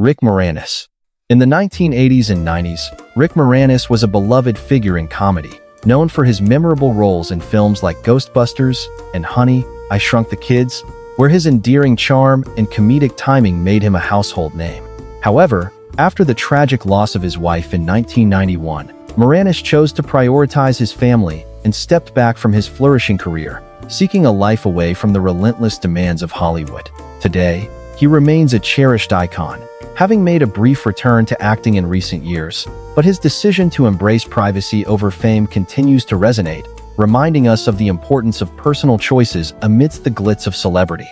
Rick Moranis. In the 1980s and 90s, Rick Moranis was a beloved figure in comedy, known for his memorable roles in films like Ghostbusters and Honey, I Shrunk the Kids, where his endearing charm and comedic timing made him a household name. However, after the tragic loss of his wife in 1991, Moranis chose to prioritize his family and stepped back from his flourishing career, seeking a life away from the relentless demands of Hollywood. Today, he remains a cherished icon, having made a brief return to acting in recent years, but his decision to embrace privacy over fame continues to resonate, reminding us of the importance of personal choices amidst the glitz of celebrity.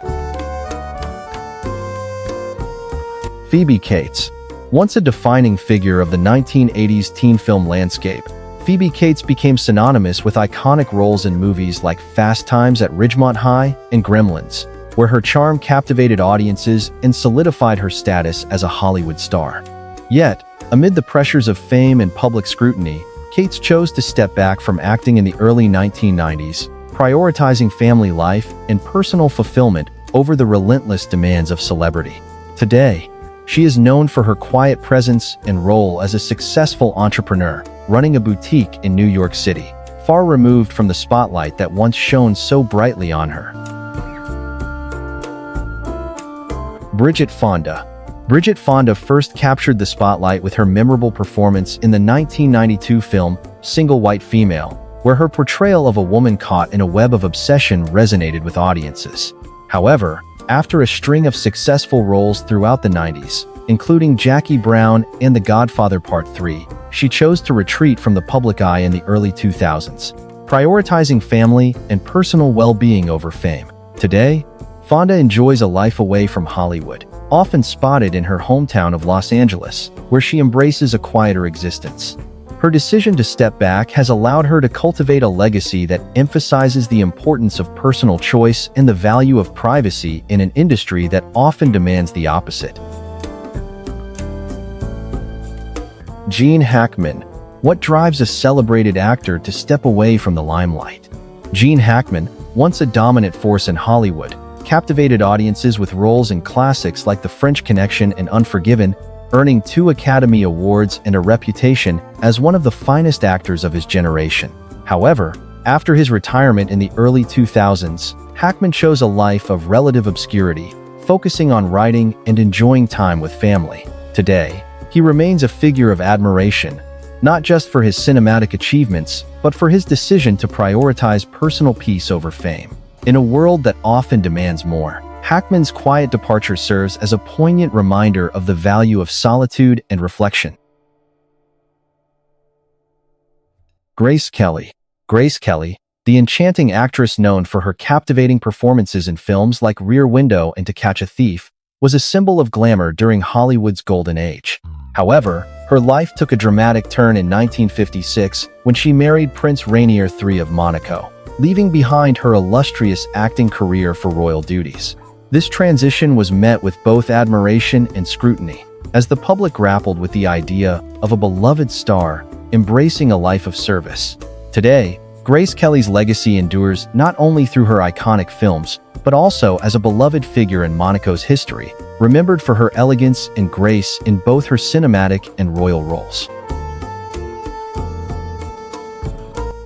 Phoebe Cates. Once a defining figure of the 1980s teen film landscape, Phoebe Cates became synonymous with iconic roles in movies like Fast Times at Ridgemont High and Gremlins, where her charm captivated audiences and solidified her status as a Hollywood star. Yet, amid the pressures of fame and public scrutiny, Cates chose to step back from acting in the early 1990s, prioritizing family life and personal fulfillment over the relentless demands of celebrity. Today, she is known for her quiet presence and role as a successful entrepreneur, running a boutique in New York City, far removed from the spotlight that once shone so brightly on her. Bridget Fonda. Bridget Fonda first captured the spotlight with her memorable performance in the 1992 film Single White Female, where her portrayal of a woman caught in a web of obsession resonated with audiences. However, after a string of successful roles throughout the 90s, including Jackie Brown and The Godfather Part 3, she chose to retreat from the public eye in the early 2000s, prioritizing family and personal well-being over fame. Today, Fonda enjoys a life away from Hollywood, often spotted in her hometown of Los Angeles, where she embraces a quieter existence. Her decision to step back has allowed her to cultivate a legacy that emphasizes the importance of personal choice and the value of privacy in an industry that often demands the opposite. Gene Hackman. What drives a celebrated actor to step away from the limelight? Gene Hackman, once a dominant force in Hollywood, captivated audiences with roles in classics like The French Connection and Unforgiven, earning 2 Academy Awards and a reputation as one of the finest actors of his generation. However, after his retirement in the early 2000s, Hackman chose a life of relative obscurity, focusing on writing and enjoying time with family. Today, he remains a figure of admiration, not just for his cinematic achievements, but for his decision to prioritize personal peace over fame. In a world that often demands more, Hackman's quiet departure serves as a poignant reminder of the value of solitude and reflection. Grace Kelly. Grace Kelly, the enchanting actress known for her captivating performances in films like Rear Window and To Catch a Thief, was a symbol of glamour during Hollywood's golden age. However, her life took a dramatic turn in 1956 when she married Prince Rainier III of Monaco, leaving behind her illustrious acting career for royal duties. This transition was met with both admiration and scrutiny, as the public grappled with the idea of a beloved star embracing a life of service. Today, Grace Kelly's legacy endures not only through her iconic films, but also as a beloved figure in Monaco's history, remembered for her elegance and grace in both her cinematic and royal roles.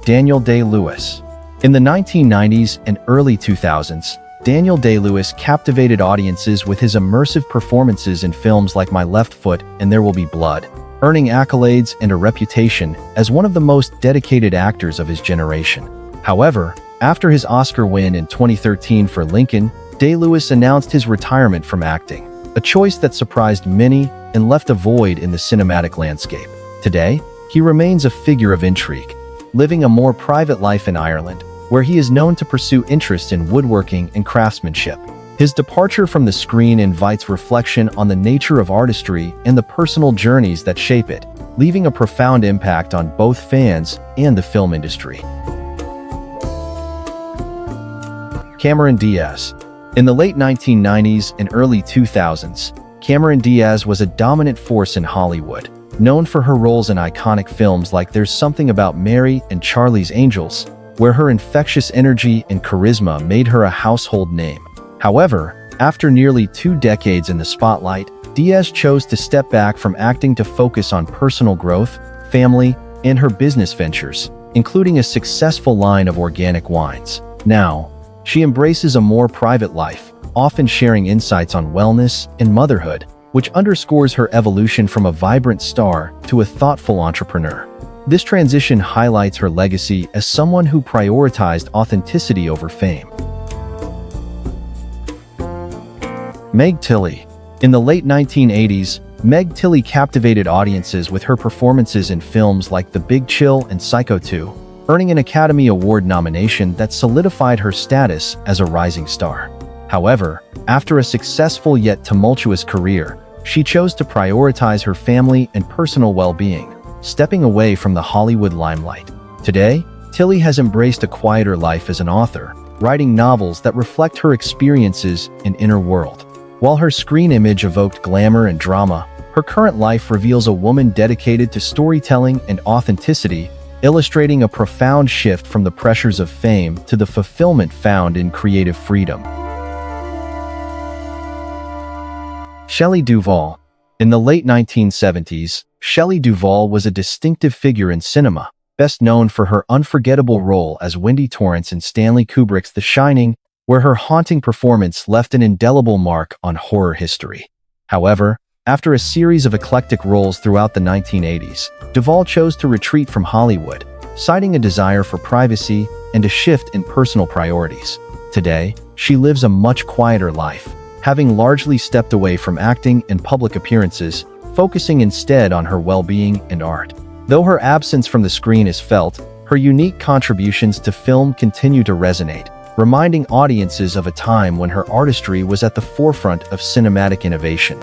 Daniel Day-Lewis. In the 1990s and early 2000s, Daniel Day-Lewis captivated audiences with his immersive performances in films like My Left Foot and There Will Be Blood, earning accolades and a reputation as one of the most dedicated actors of his generation. However, after his Oscar win in 2013 for Lincoln, Day-Lewis announced his retirement from acting, a choice that surprised many and left a void in the cinematic landscape. Today, he remains a figure of intrigue, living a more private life in Ireland, where he is known to pursue interests in woodworking and craftsmanship. His departure from the screen invites reflection on the nature of artistry and the personal journeys that shape it, leaving a profound impact on both fans and the film industry. Cameron Diaz. In the late 1990s and early 2000s, Cameron Diaz was a dominant force in Hollywood, known for her roles in iconic films like There's Something About Mary and Charlie's Angels, where her infectious energy and charisma made her a household name. However, after nearly 2 decades in the spotlight, Diaz chose to step back from acting to focus on personal growth, family, and her business ventures, including a successful line of organic wines. Now, she embraces a more private life, often sharing insights on wellness and motherhood, which underscores her evolution from a vibrant star to a thoughtful entrepreneur. This transition highlights her legacy as someone who prioritized authenticity over fame. Meg Tilly. In the late 1980s, Meg Tilly captivated audiences with her performances in films like The Big Chill and Psycho 2, earning an Academy Award nomination that solidified her status as a rising star. However, after a successful yet tumultuous career, she chose to prioritize her family and personal well-being, stepping away from the Hollywood limelight. Today, Tilly has embraced a quieter life as an author, writing novels that reflect her experiences and inner world. While her screen image evoked glamour and drama, her current life reveals a woman dedicated to storytelling and authenticity, illustrating a profound shift from the pressures of fame to the fulfillment found in creative freedom. Shelley Duvall. In the late 1970s, Shelley Duvall was a distinctive figure in cinema, best known for her unforgettable role as Wendy Torrance in Stanley Kubrick's The Shining, where her haunting performance left an indelible mark on horror history. However, after a series of eclectic roles throughout the 1980s, Duvall chose to retreat from Hollywood, citing a desire for privacy and a shift in personal priorities. Today, she lives a much quieter life, having largely stepped away from acting and public appearances, focusing instead on her well-being and art. Though her absence from the screen is felt, her unique contributions to film continue to resonate, reminding audiences of a time when her artistry was at the forefront of cinematic innovation.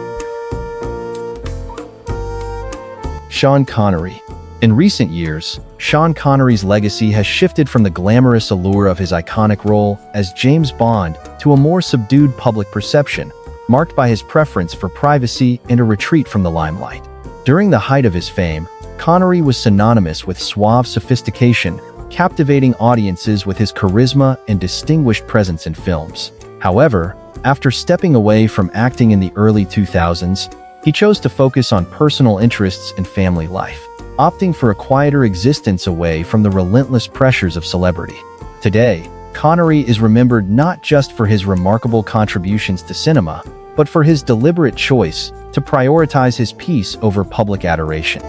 Sean Connery. In recent years, Sean Connery's legacy has shifted from the glamorous allure of his iconic role as James Bond to a more subdued public perception, marked by his preference for privacy and a retreat from the limelight. During the height of his fame, Connery was synonymous with suave sophistication, captivating audiences with his charisma and distinguished presence in films. However, after stepping away from acting in the early 2000s, he chose to focus on personal interests and family life, opting for a quieter existence away from the relentless pressures of celebrity. Today, Connery is remembered not just for his remarkable contributions to cinema, but for his deliberate choice to prioritize his peace over public adoration.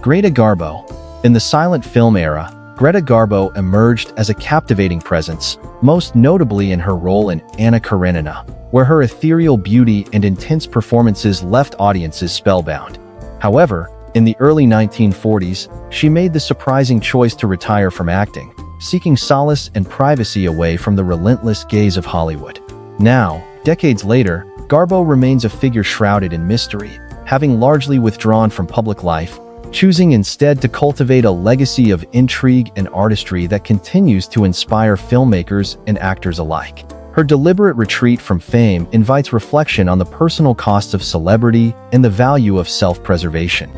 Greta Garbo. In the silent film era, Greta Garbo emerged as a captivating presence, most notably in her role in Anna Karenina, where her ethereal beauty and intense performances left audiences spellbound. However, in the early 1940s, she made the surprising choice to retire from acting, seeking solace and privacy away from the relentless gaze of Hollywood. Now, decades later, Garbo remains a figure shrouded in mystery, having largely withdrawn from public life, choosing instead to cultivate a legacy of intrigue and artistry that continues to inspire filmmakers and actors alike. Her deliberate retreat from fame invites reflection on the personal costs of celebrity and the value of self-preservation.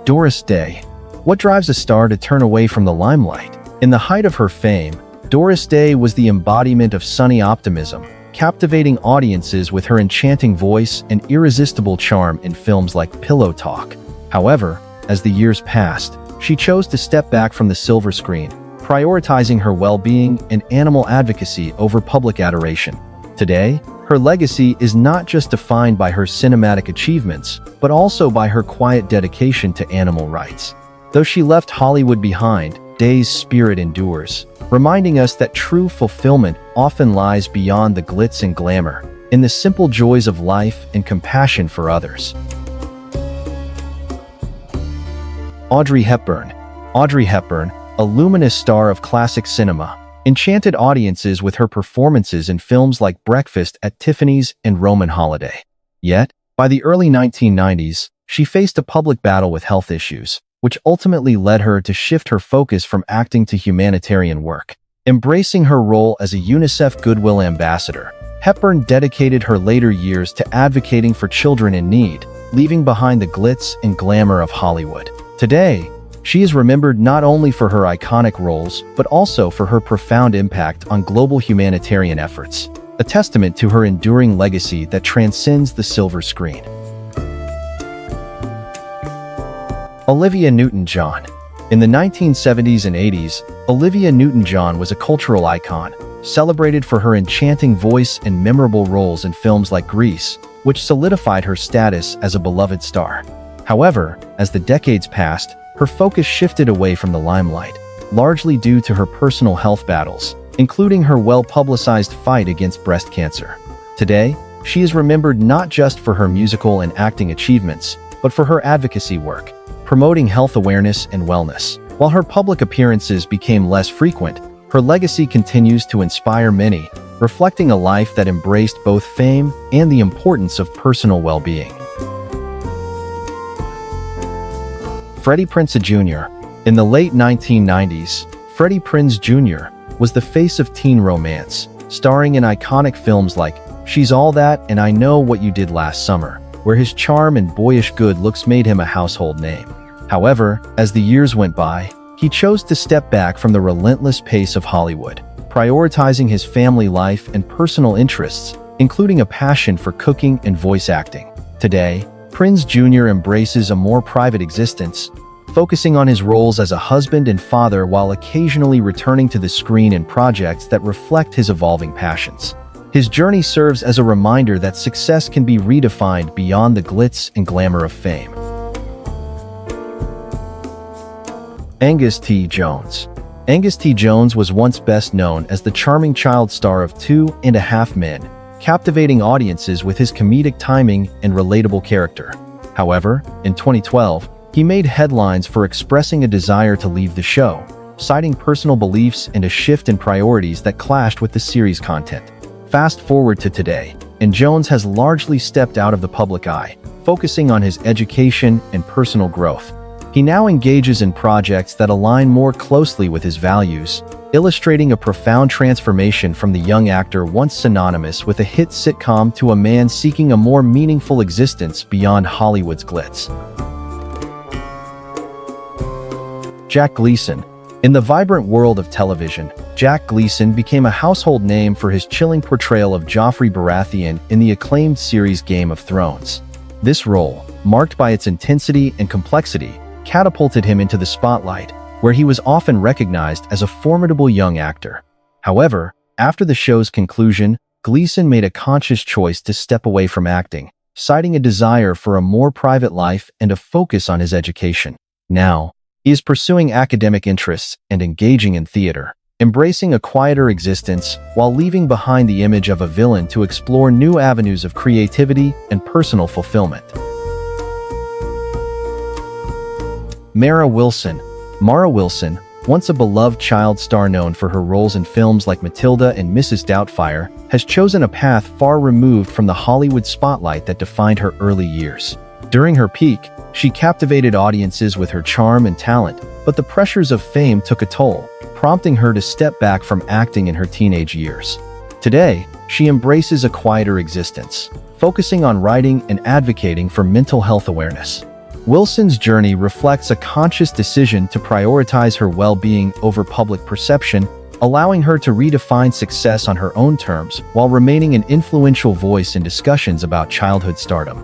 Doris Day. What drives a star to turn away from the limelight? In the height of her fame, Doris Day was the embodiment of sunny optimism, captivating audiences with her enchanting voice and irresistible charm in films like Pillow Talk. However, as the years passed, she chose to step back from the silver screen, prioritizing her well-being and animal advocacy over public adoration. Today, her legacy is not just defined by her cinematic achievements, but also by her quiet dedication to animal rights. Though she left Hollywood behind, Day's spirit endures, reminding us that true fulfillment often lies beyond the glitz and glamour, in the simple joys of life and compassion for others. Audrey Hepburn. Audrey Hepburn, a luminous star of classic cinema, enchanted audiences with her performances in films like Breakfast at Tiffany's and Roman Holiday. Yet, by the early 1990s, she faced a public battle with health issues, which ultimately led her to shift her focus from acting to humanitarian work. Embracing her role as a UNICEF Goodwill Ambassador, Hepburn dedicated her later years to advocating for children in need, leaving behind the glitz and glamour of Hollywood. Today, She is remembered not only for her iconic roles, but also for her profound impact on global humanitarian efforts, a testament to her enduring legacy that transcends the silver screen. Olivia Newton-John. In the 1970s and 80s, Olivia Newton-John was a cultural icon, celebrated for her enchanting voice and memorable roles in films like Grease, which solidified her status as a beloved star. However, as the decades passed, her focus shifted away from the limelight, largely due to her personal health battles, including her well-publicized fight against breast cancer. Today, she is remembered not just for her musical and acting achievements, but for her advocacy work, promoting health awareness and wellness. While her public appearances became less frequent, her legacy continues to inspire many, reflecting a life that embraced both fame and the importance of personal well-being. Freddie Prinze Jr. In the late 1990s, Freddie Prinze Jr. was the face of teen romance, starring in iconic films like She's All That and I Know What You Did Last Summer, where his charm and boyish good looks made him a household name. However, as the years went by, he chose to step back from the relentless pace of Hollywood, prioritizing his family life and personal interests, including a passion for cooking and voice acting. Today, Prinze Jr. embraces a more private existence, focusing on his roles as a husband and father while occasionally returning to the screen in projects that reflect his evolving passions. His journey serves as a reminder that success can be redefined beyond the glitz and glamour of fame. Angus T. Jones. Angus T. Jones was once best known as the charming child star of 2.5 Men, captivating audiences with his comedic timing and relatable character. However, in 2012, he made headlines for expressing a desire to leave the show, citing personal beliefs and a shift in priorities that clashed with the series' content. Fast forward to today, and Jones has largely stepped out of the public eye, focusing on his education and personal growth. He now engages in projects that align more closely with his values, illustrating a profound transformation from the young actor once synonymous with a hit sitcom to a man seeking a more meaningful existence beyond Hollywood's glitz. Jack Gleason. In the vibrant world of television, Jack Gleason became a household name for his chilling portrayal of Joffrey Baratheon in the acclaimed series Game of Thrones. This role, marked by its intensity and complexity, catapulted him into the spotlight, where he was often recognized as a formidable young actor. However, after the show's conclusion, Gleason made a conscious choice to step away from acting, citing a desire for a more private life and a focus on his education. Now, he is pursuing academic interests and engaging in theater, embracing a quieter existence while leaving behind the image of a villain to explore new avenues of creativity and personal fulfillment. Mara Wilson. Mara Wilson, once a beloved child star known for her roles in films like Matilda and Mrs. Doubtfire, has chosen a path far removed from the Hollywood spotlight that defined her early years. During her peak, she captivated audiences with her charm and talent, but the pressures of fame took a toll, prompting her to step back from acting in her teenage years. Today, she embraces a quieter existence, focusing on writing and advocating for mental health awareness. Wilson's journey reflects a conscious decision to prioritize her well-being over public perception, allowing her to redefine success on her own terms while remaining an influential voice in discussions about childhood stardom.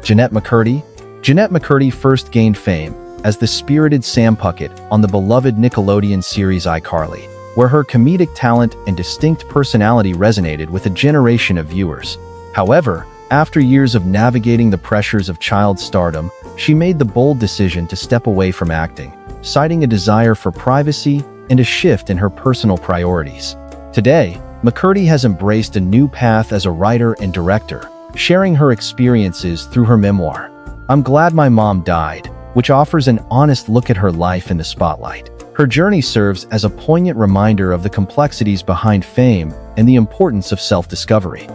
Jennette McCurdy. Jennette McCurdy first gained fame as the spirited Sam Puckett on the beloved Nickelodeon series iCarly, where her comedic talent and distinct personality resonated with a generation of viewers. However, after years of navigating the pressures of child stardom, she made the bold decision to step away from acting, citing a desire for privacy and a shift in her personal priorities. Today, McCurdy has embraced a new path as a writer and director, sharing her experiences through her memoir, I'm Glad My Mom Died, which offers an honest look at her life in the spotlight. Her journey serves as a poignant reminder of the complexities behind fame and the importance of self-discovery.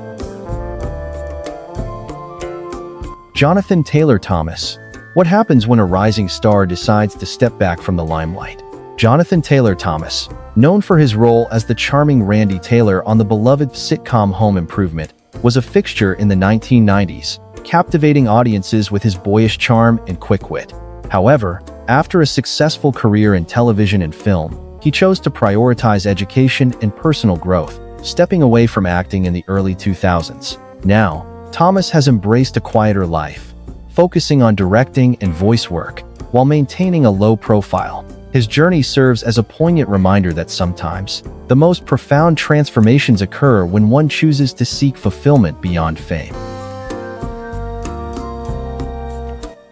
Jonathan Taylor Thomas. What happens when a rising star decides to step back from the limelight? Jonathan Taylor Thomas, known for his role as the charming Randy Taylor on the beloved sitcom Home Improvement, was a fixture in the 1990s, captivating audiences with his boyish charm and quick wit. However, after a successful career in television and film, he chose to prioritize education and personal growth, stepping away from acting in the early 2000s. Now, Thomas has embraced a quieter life, focusing on directing and voice work, while maintaining a low profile. His journey serves as a poignant reminder that sometimes, the most profound transformations occur when one chooses to seek fulfillment beyond fame.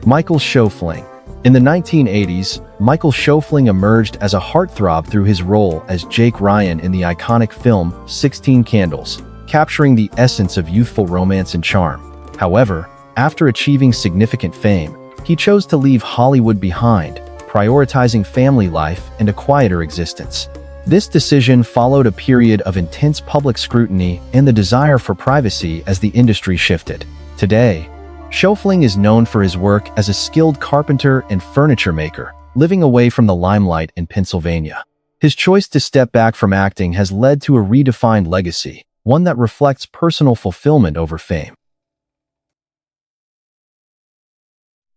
Michael Schoeffling. In the 1980s, Michael Schoeffling emerged as a heartthrob through his role as Jake Ryan in the iconic film 16 Candles, capturing the essence of youthful romance and charm. However, after achieving significant fame, he chose to leave Hollywood behind, prioritizing family life and a quieter existence. This decision followed a period of intense public scrutiny and the desire for privacy as the industry shifted. Today, Schoeffling is known for his work as a skilled carpenter and furniture maker, living away from the limelight in Pennsylvania. His choice to step back from acting has led to a redefined legacy, one that reflects personal fulfillment over fame.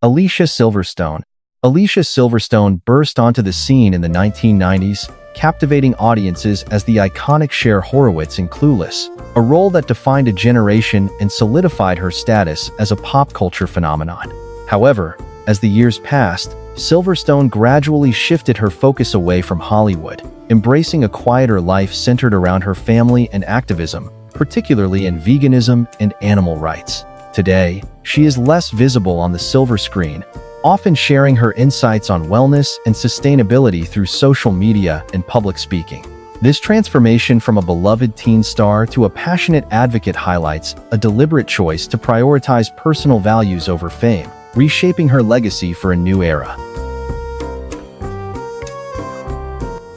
Alicia Silverstone. Alicia Silverstone burst onto the scene in the 1990s, captivating audiences as the iconic Cher Horowitz in Clueless, a role that defined a generation and solidified her status as a pop culture phenomenon. However, as the years passed, Silverstone gradually shifted her focus away from Hollywood, embracing a quieter life centered around her family and activism, particularly in veganism and animal rights. Today, she is less visible on the silver screen, often sharing her insights on wellness and sustainability through social media and public speaking. This transformation from a beloved teen star to a passionate advocate highlights a deliberate choice to prioritize personal values over fame, reshaping her legacy for a new era.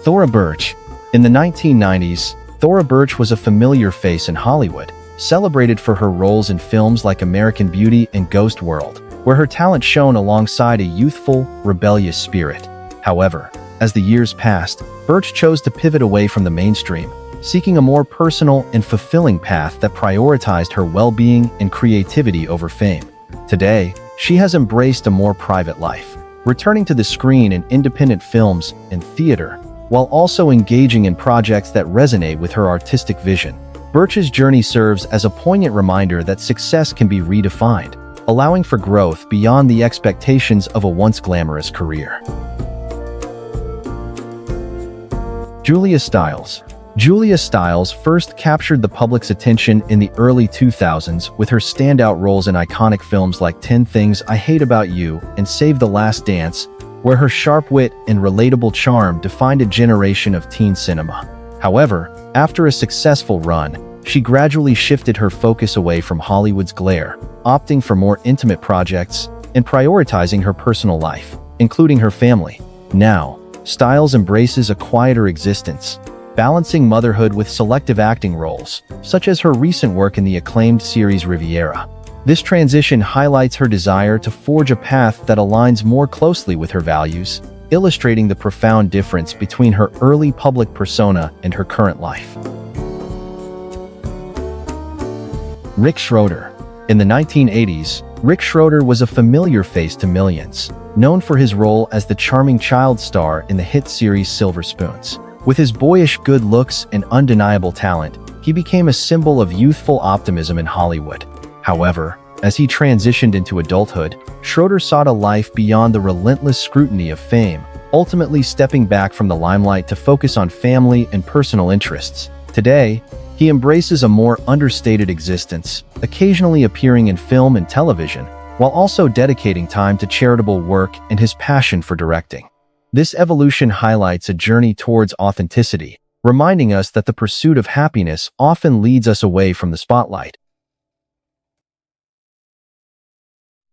Thora Birch. In the 1990s, Thora Birch was a familiar face in Hollywood, celebrated for her roles in films like American Beauty and Ghost World, where her talent shone alongside a youthful, rebellious spirit. However, as the years passed, Birch chose to pivot away from the mainstream, seeking a more personal and fulfilling path that prioritized her well-being and creativity over fame. Today, she has embraced a more private life, returning to the screen in independent films and theater, while also engaging in projects that resonate with her artistic vision. Birch's journey serves as a poignant reminder that success can be redefined, allowing for growth beyond the expectations of a once glamorous career. Julia Stiles. Julia Stiles first captured the public's attention in the early 2000s with her standout roles in iconic films like 10 Things I Hate About You and Save the Last Dance, where her sharp wit and relatable charm defined a generation of teen cinema. However, after a successful run, she gradually shifted her focus away from Hollywood's glare, opting for more intimate projects and prioritizing her personal life, including her family. Now, Stiles embraces a quieter existence, balancing motherhood with selective acting roles, such as her recent work in the acclaimed series Riviera. This transition highlights her desire to forge a path that aligns more closely with her values, illustrating the profound difference between her early public persona and her current life. Rick Schroder. In the 1980s, Rick Schroder was a familiar face to millions, known for his role as the charming child star in the hit series Silver Spoons. With his boyish good looks and undeniable talent, he became a symbol of youthful optimism in Hollywood. However, as he transitioned into adulthood, Schroder sought a life beyond the relentless scrutiny of fame, ultimately stepping back from the limelight to focus on family and personal interests. Today, he embraces a more understated existence, occasionally appearing in film and television, while also dedicating time to charitable work and his passion for directing. This evolution highlights a journey towards authenticity, reminding us that the pursuit of happiness often leads us away from the spotlight.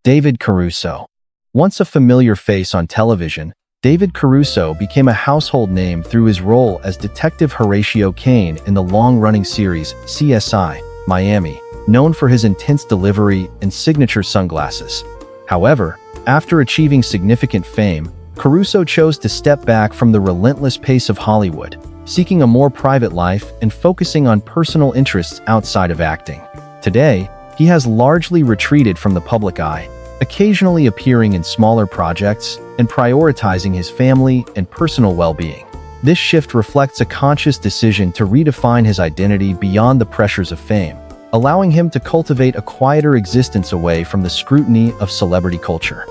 David Caruso. Once a familiar face on television, David Caruso became a household name through his role as Detective Horatio Kane in the long-running series CSI: Miami, known for his intense delivery and signature sunglasses. However, after achieving significant fame, Caruso chose to step back from the relentless pace of Hollywood, seeking a more private life and focusing on personal interests outside of acting. Today, he has largely retreated from the public eye, occasionally appearing in smaller projects and prioritizing his family and personal well-being. This shift reflects a conscious decision to redefine his identity beyond the pressures of fame, allowing him to cultivate a quieter existence away from the scrutiny of celebrity culture.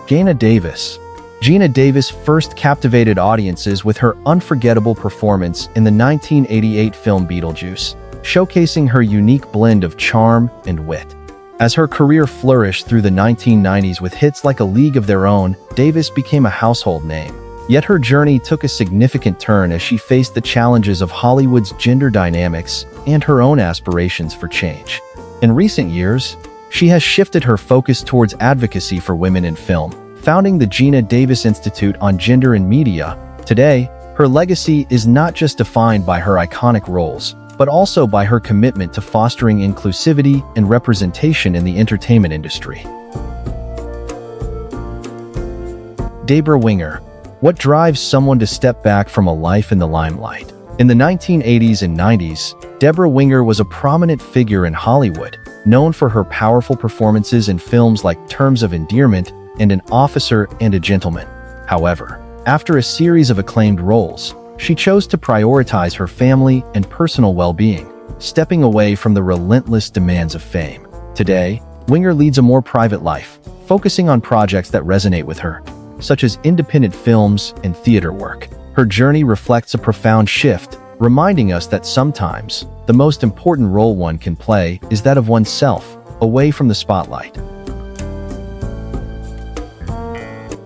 Geena Davis. Geena Davis first captivated audiences with her unforgettable performance in the 1988 film Beetlejuice, showcasing her unique blend of charm and wit. As her career flourished through the 1990s with hits like A League of Their Own, Davis became a household name. Yet her journey took a significant turn as she faced the challenges of Hollywood's gender dynamics and her own aspirations for change. In recent years, she has shifted her focus towards advocacy for women in film, founding the Geena Davis Institute on Gender in Media. Today, her legacy is not just defined by her iconic roles, but also by her commitment to fostering inclusivity and representation in the entertainment industry. Debra Winger. What drives someone to step back from a life in the limelight? In the 1980s and 90s, Debra Winger was a prominent figure in Hollywood, known for her powerful performances in films like Terms of Endearment and An Officer and a Gentleman. However, after a series of acclaimed roles, she chose to prioritize her family and personal well-being, stepping away from the relentless demands of fame. Today, Winger leads a more private life, focusing on projects that resonate with her, such as independent films and theater work. Her journey reflects a profound shift, reminding us that sometimes the most important role one can play is that of oneself, away from the spotlight.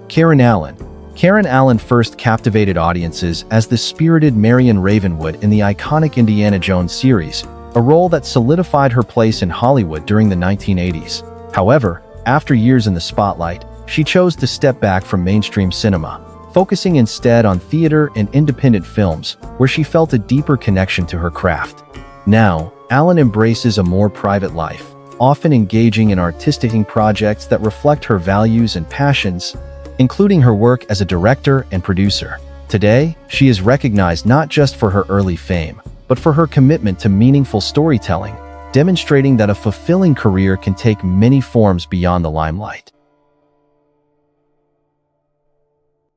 Karen Allen. Karen Allen first captivated audiences as the spirited Marion Ravenwood in the iconic Indiana Jones series, a role that solidified her place in Hollywood during the 1980s. However, after years in the spotlight, she chose to step back from mainstream cinema, focusing instead on theater and independent films, where she felt a deeper connection to her craft. Now, Allen embraces a more private life, often engaging in artistic projects that reflect her values and passions, including her work as a director and producer. Today, she is recognized not just for her early fame, but for her commitment to meaningful storytelling, demonstrating that a fulfilling career can take many forms beyond the limelight.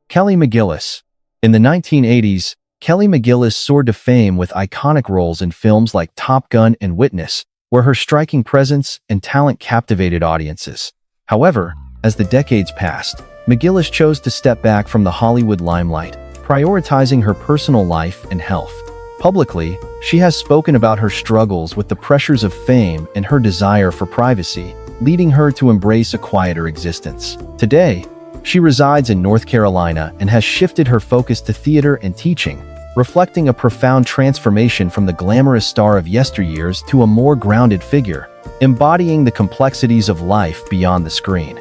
Kelly McGillis. In the 1980s, Kelly McGillis soared to fame with iconic roles in films like Top Gun and Witness, where her striking presence and talent captivated audiences. However, as the decades passed, McGillis chose to step back from the Hollywood limelight, prioritizing her personal life and health. Publicly, she has spoken about her struggles with the pressures of fame and her desire for privacy, leading her to embrace a quieter existence. Today, she resides in North Carolina and has shifted her focus to theater and teaching, reflecting a profound transformation from the glamorous star of yesteryears to a more grounded figure, embodying the complexities of life beyond the screen.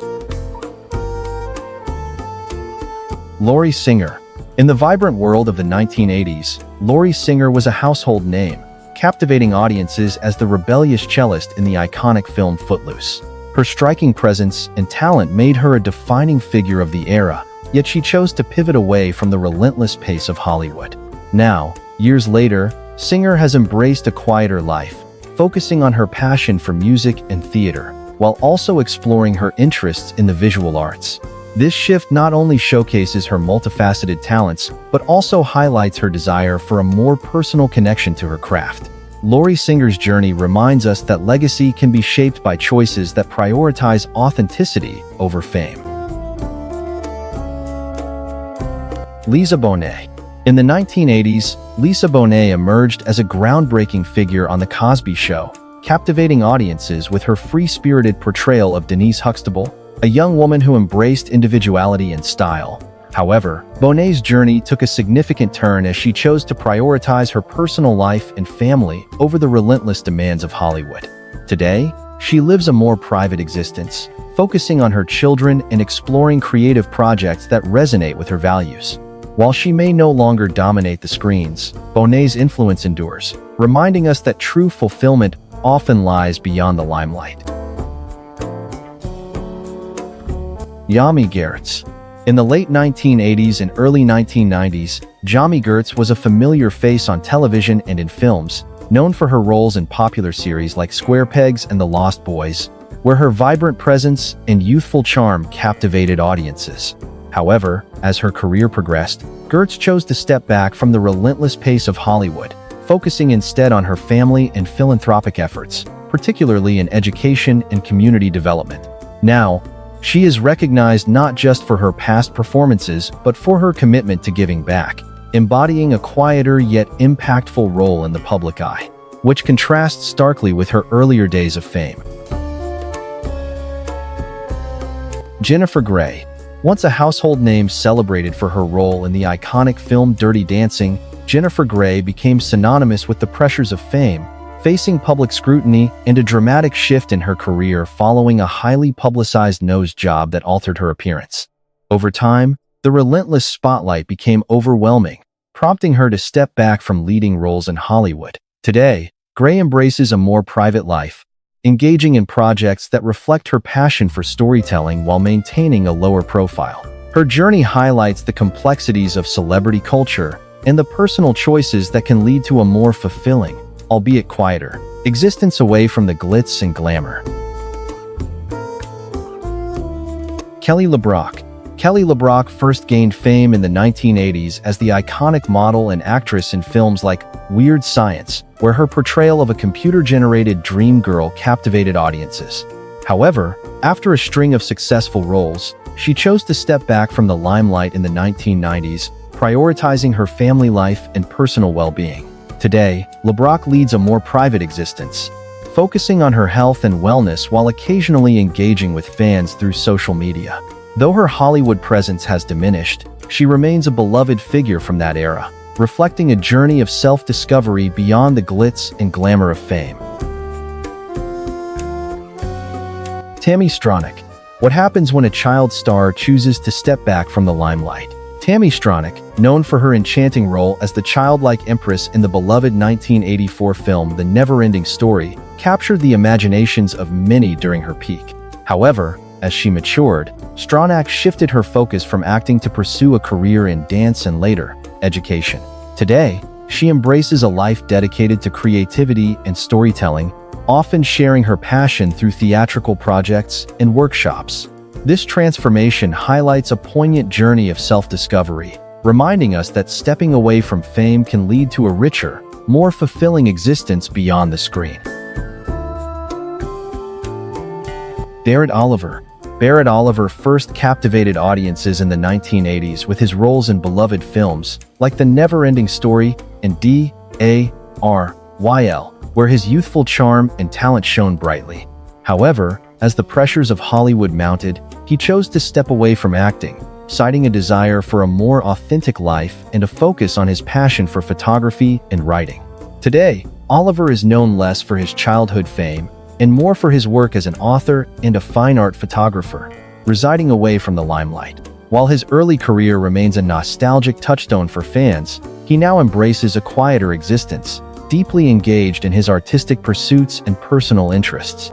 Laurie Singer. In the vibrant world of the 1980s, Laurie Singer was a household name, captivating audiences as the rebellious cellist in the iconic film Footloose. Her striking presence and talent made her a defining figure of the era, yet she chose to pivot away from the relentless pace of Hollywood. Now, years later, Singer has embraced a quieter life, focusing on her passion for music and theater, while also exploring her interests in the visual arts. This shift not only showcases her multifaceted talents, but also highlights her desire for a more personal connection to her craft. Laurie Singer's journey reminds us that legacy can be shaped by choices that prioritize authenticity over fame. Lisa Bonet. In the 1980s, Lisa Bonet emerged as a groundbreaking figure on The Cosby Show, captivating audiences with her free-spirited portrayal of Denise Huxtable, a young woman who embraced individuality and style. However, Bonet's journey took a significant turn as she chose to prioritize her personal life and family over the relentless demands of Hollywood. Today, she lives a more private existence, focusing on her children and exploring creative projects that resonate with her values. While she may no longer dominate the screens, Bonet's influence endures, reminding us that true fulfillment often lies beyond the limelight. Yami Gertz. In the late 1980s and early 1990s, Jami Gertz was a familiar face on television and in films, known for her roles in popular series like Square Pegs and The Lost Boys, where her vibrant presence and youthful charm captivated audiences. However, as her career progressed, Gertz chose to step back from the relentless pace of Hollywood, focusing instead on her family and philanthropic efforts, particularly in education and community development. Now, she is recognized not just for her past performances, but for her commitment to giving back, embodying a quieter yet impactful role in the public eye, which contrasts starkly with her earlier days of fame. Jennifer Grey, once a household name celebrated for her role in the iconic film Dirty Dancing, Jennifer Grey became synonymous with the pressures of fame, facing public scrutiny and a dramatic shift in her career following a highly publicized nose job that altered her appearance. Over time, the relentless spotlight became overwhelming, prompting her to step back from leading roles in Hollywood. Today, Grey embraces a more private life, engaging in projects that reflect her passion for storytelling while maintaining a lower profile. Her journey highlights the complexities of celebrity culture and the personal choices that can lead to a more fulfilling, albeit quieter, existence away from the glitz and glamour. Kelly LeBrock. Kelly LeBrock first gained fame in the 1980s as the iconic model and actress in films like Weird Science, where her portrayal of a computer-generated dream girl captivated audiences. However, after a string of successful roles, she chose to step back from the limelight in the 1990s, prioritizing her family life and personal well-being. Today, LeBrock leads a more private existence, focusing on her health and wellness while occasionally engaging with fans through social media. Though her Hollywood presence has diminished, she remains a beloved figure from that era, reflecting a journey of self-discovery beyond the glitz and glamour of fame. Tammy Stronach. What happens when a child star chooses to step back from the limelight? Tammy Stronach, known for her enchanting role as the childlike empress in the beloved 1984 film The Never-Ending Story, captured the imaginations of many during her peak. However, as she matured, Stronach shifted her focus from acting to pursue a career in dance and later, education. Today, she embraces a life dedicated to creativity and storytelling, often sharing her passion through theatrical projects and workshops. This transformation highlights a poignant journey of self-discovery, reminding us that stepping away from fame can lead to a richer, more fulfilling existence beyond the screen. Barrett Oliver. Barrett Oliver first captivated audiences in the 1980s with his roles in beloved films like The Never-Ending Story and D.A.R.Y.L., where his youthful charm and talent shone brightly. However, as the pressures of Hollywood mounted, he chose to step away from acting, citing a desire for a more authentic life and a focus on his passion for photography and writing. Today, Oliver is known less for his childhood fame and more for his work as an author and a fine art photographer, residing away from the limelight. While his early career remains a nostalgic touchstone for fans, he now embraces a quieter existence, deeply engaged in his artistic pursuits and personal interests.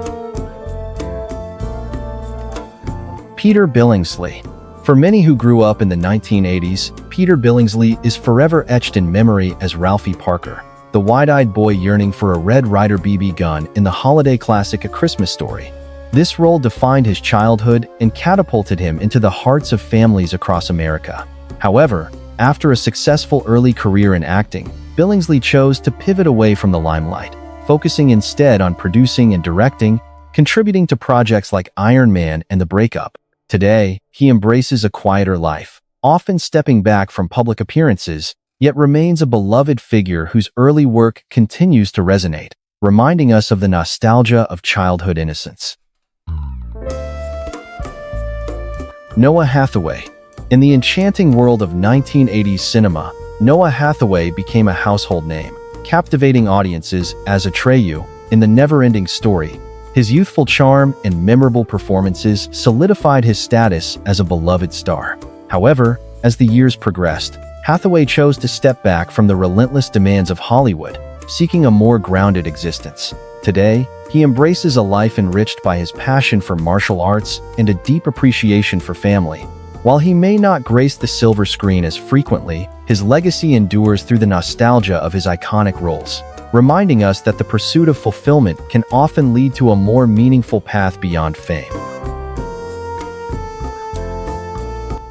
Peter Billingsley. For many who grew up in the 1980s, Peter Billingsley is forever etched in memory as Ralphie Parker, the wide-eyed boy yearning for a Red Ryder BB gun in the holiday classic A Christmas Story. This role defined his childhood and catapulted him into the hearts of families across America. However, after a successful early career in acting, Billingsley chose to pivot away from the limelight, focusing instead on producing and directing, contributing to projects like Iron Man and The Breakup. Today, he embraces a quieter life, often stepping back from public appearances, yet remains a beloved figure whose early work continues to resonate, reminding us of the nostalgia of childhood innocence. Noah Hathaway. In the enchanting world of 1980s cinema, Noah Hathaway became a household name, captivating audiences as Atreyu in The Never-Ending Story. His youthful charm and memorable performances solidified his status as a beloved star. However, as the years progressed, Hathaway chose to step back from the relentless demands of Hollywood, seeking a more grounded existence. Today, he embraces a life enriched by his passion for martial arts and a deep appreciation for family, While he may not grace the silver screen as frequently, his legacy endures through the nostalgia of his iconic roles, reminding us that the pursuit of fulfillment can often lead to a more meaningful path beyond fame.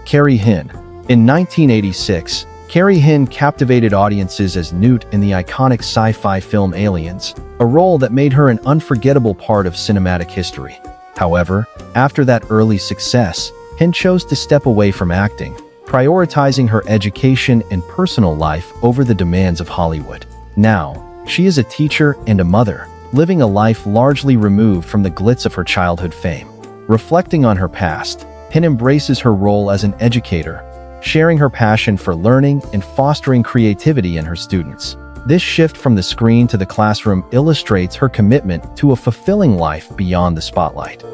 Carrie Hinn. In 1986, Carrie Hinn captivated audiences as Newt in the iconic sci-fi film Aliens, a role that made her an unforgettable part of cinematic history. However, after that early success, Hinn chose to step away from acting, prioritizing her education and personal life over the demands of Hollywood. Now, she is a teacher and a mother, living a life largely removed from the glitz of her childhood fame. Reflecting on her past, Hinn embraces her role as an educator, sharing her passion for learning and fostering creativity in her students. This shift from the screen to the classroom illustrates her commitment to a fulfilling life beyond the spotlight.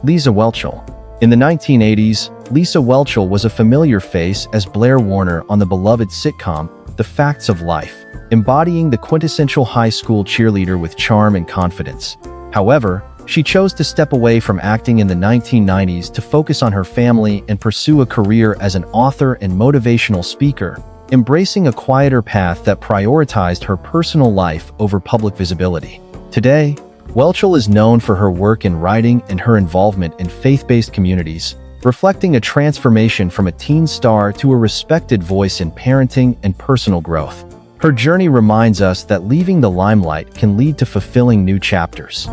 Lisa Whelchel. In the 1980s, Lisa Whelchel was a familiar face as Blair Warner on the beloved sitcom The Facts of Life, embodying the quintessential high school cheerleader with charm and confidence. However, she chose to step away from acting in the 1990s to focus on her family and pursue a career as an author and motivational speaker, embracing a quieter path that prioritized her personal life over public visibility. Today, Whelchel is known for her work in writing and her involvement in faith-based communities, reflecting a transformation from a teen star to a respected voice in parenting and personal growth. Her journey reminds us that leaving the limelight can lead to fulfilling new chapters.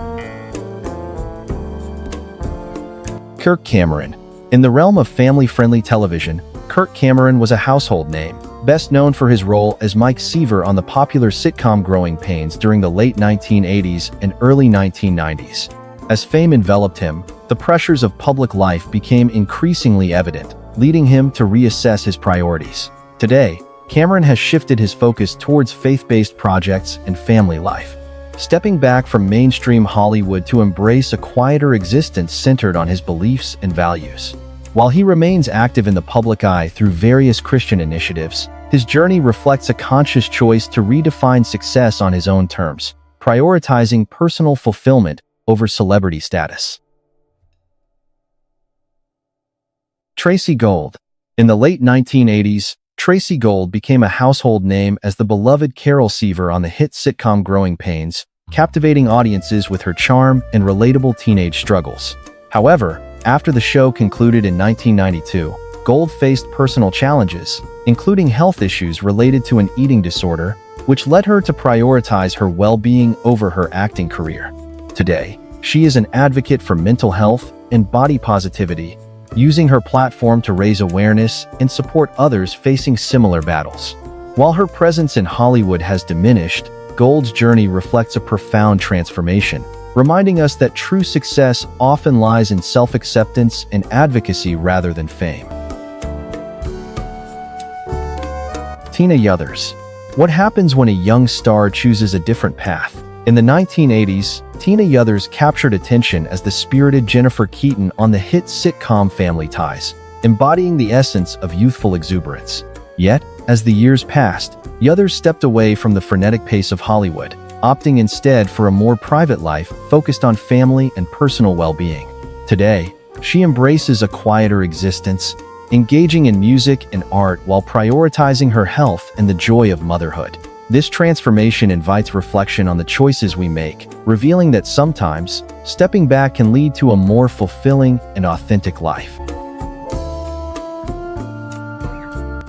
Kirk Cameron. In the realm of family-friendly television, Kirk Cameron was a household name, best known for his role as Mike Seaver on the popular sitcom Growing Pains during the late 1980s and early 1990s. As fame enveloped him, the pressures of public life became increasingly evident, leading him to reassess his priorities. Today, Cameron has shifted his focus towards faith-based projects and family life, stepping back from mainstream Hollywood to embrace a quieter existence centered on his beliefs and values. While he remains active in the public eye through various Christian initiatives, his journey reflects a conscious choice to redefine success on his own terms, prioritizing personal fulfillment over celebrity status. Tracy Gold. In the late 1980s, Tracy Gold became a household name as the beloved Carol Seaver on the hit sitcom Growing Pains, captivating audiences with her charm and relatable teenage struggles. However, after the show concluded in 1992, Gold faced personal challenges, including health issues related to an eating disorder, which led her to prioritize her well-being over her acting career. Today, she is an advocate for mental health and body positivity, using her platform to raise awareness and support others facing similar battles. While her presence in Hollywood has diminished, Gold's journey reflects a profound transformation, reminding us that true success often lies in self-acceptance and advocacy rather than fame. Tina Yothers. What happens when a young star chooses a different path? In the 1980s, Tina Yothers captured attention as the spirited Jennifer Keaton on the hit sitcom Family Ties, embodying the essence of youthful exuberance. Yet, as the years passed, Yothers stepped away from the frenetic pace of Hollywood, opting instead for a more private life focused on family and personal well-being. Today, she embraces a quieter existence, engaging in music and art while prioritizing her health and the joy of motherhood. This transformation invites reflection on the choices we make, revealing that sometimes, stepping back can lead to a more fulfilling and authentic life.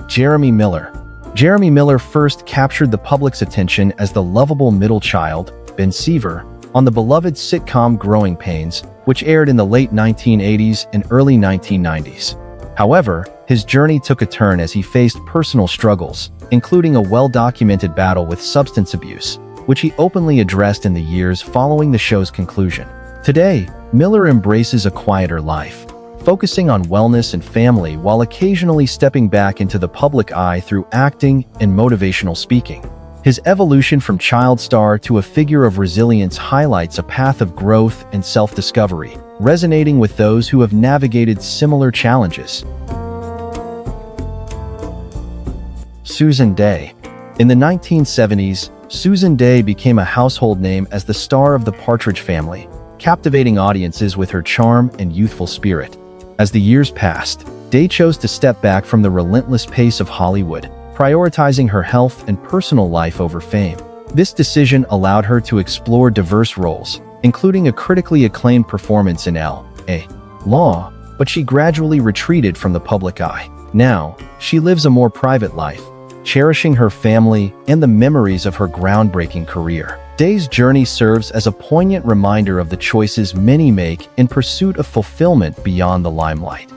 Jeremy Miller. Jeremy Miller first captured the public's attention as the lovable middle child, Ben Seaver, on the beloved sitcom Growing Pains, which aired in the late 1980s and early 1990s. However, his journey took a turn as he faced personal struggles, including a well-documented battle with substance abuse, which he openly addressed in the years following the show's conclusion. Today, Miller embraces a quieter life, focusing on wellness and family while occasionally stepping back into the public eye through acting and motivational speaking. His evolution from child star to a figure of resilience highlights a path of growth and self-discovery, resonating with those who have navigated similar challenges. Susan Dey. In the 1970s, Susan Dey became a household name as the star of The Partridge Family, captivating audiences with her charm and youthful spirit. As the years passed, Day chose to step back from the relentless pace of Hollywood, prioritizing her health and personal life over fame. This decision allowed her to explore diverse roles, including a critically acclaimed performance in L.A. Law, but she gradually retreated from the public eye. Now, she lives a more private life, cherishing her family and the memories of her groundbreaking career. Day's journey serves as a poignant reminder of the choices many make in pursuit of fulfillment beyond the limelight.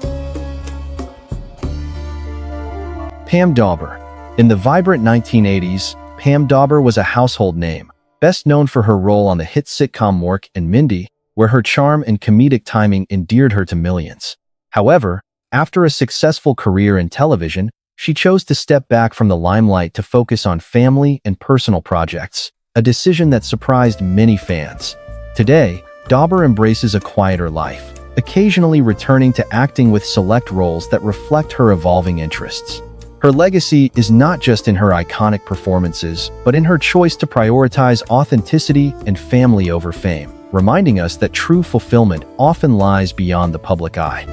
Pam Dawber. In the vibrant 1980s, Pam Dawber was a household name, best known for her role on the hit sitcom Mork and Mindy, where her charm and comedic timing endeared her to millions. However, after a successful career in television, she chose to step back from the limelight to focus on family and personal projects, a decision that surprised many fans. Today, Dawber embraces a quieter life, occasionally returning to acting with select roles that reflect her evolving interests. Her legacy is not just in her iconic performances, but in her choice to prioritize authenticity and family over fame, reminding us that true fulfillment often lies beyond the public eye.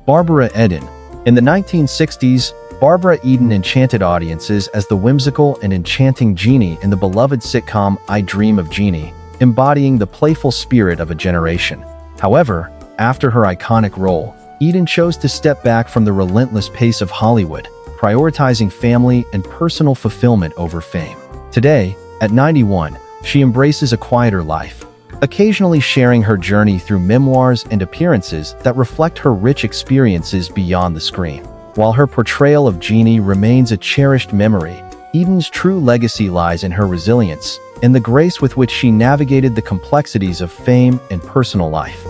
Barbara Eden. In the 1960s, Barbara Eden enchanted audiences as the whimsical and enchanting Jeannie in the beloved sitcom I Dream of Jeannie, embodying the playful spirit of a generation. However, after her iconic role, Eden chose to step back from the relentless pace of Hollywood, prioritizing family and personal fulfillment over fame. Today, at 91, she embraces a quieter life, occasionally sharing her journey through memoirs and appearances that reflect her rich experiences beyond the screen. While her portrayal of Jeannie remains a cherished memory, Eden's true legacy lies in her resilience and the grace with which she navigated the complexities of fame and personal life.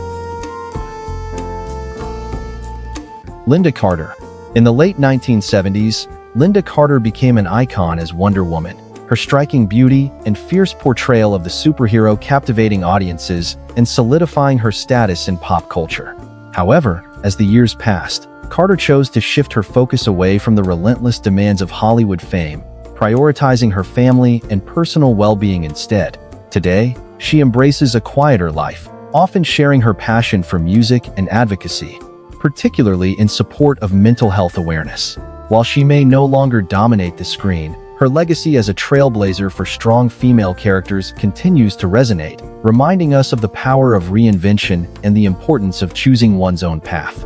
Lynda Carter. In the late 1970s, Lynda Carter became an icon as Wonder Woman, her striking beauty and fierce portrayal of the superhero captivating audiences and solidifying her status in pop culture. However, as the years passed, Carter chose to shift her focus away from the relentless demands of Hollywood fame, prioritizing her family and personal well-being instead. Today, she embraces a quieter life, often sharing her passion for music and advocacy, particularly in support of mental health awareness. While she may no longer dominate the screen, her legacy as a trailblazer for strong female characters continues to resonate, reminding us of the power of reinvention and the importance of choosing one's own path.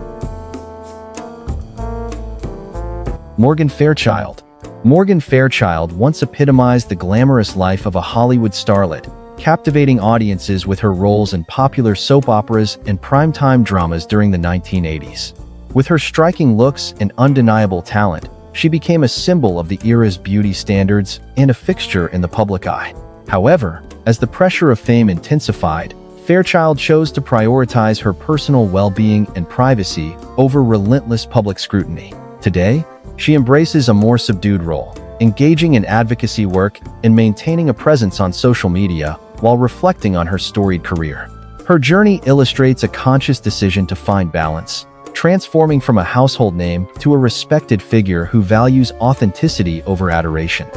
Morgan Fairchild. Morgan Fairchild once epitomized the glamorous life of a Hollywood starlet, captivating audiences with her roles in popular soap operas and primetime dramas during the 1980s. With her striking looks and undeniable talent, she became a symbol of the era's beauty standards and a fixture in the public eye. However, as the pressure of fame intensified, Fairchild chose to prioritize her personal well-being and privacy over relentless public scrutiny. Today, she embraces a more subdued role, engaging in advocacy work and maintaining a presence on social media while reflecting on her storied career. Her journey illustrates a conscious decision to find balance, transforming from a household name to a respected figure who values authenticity over adoration.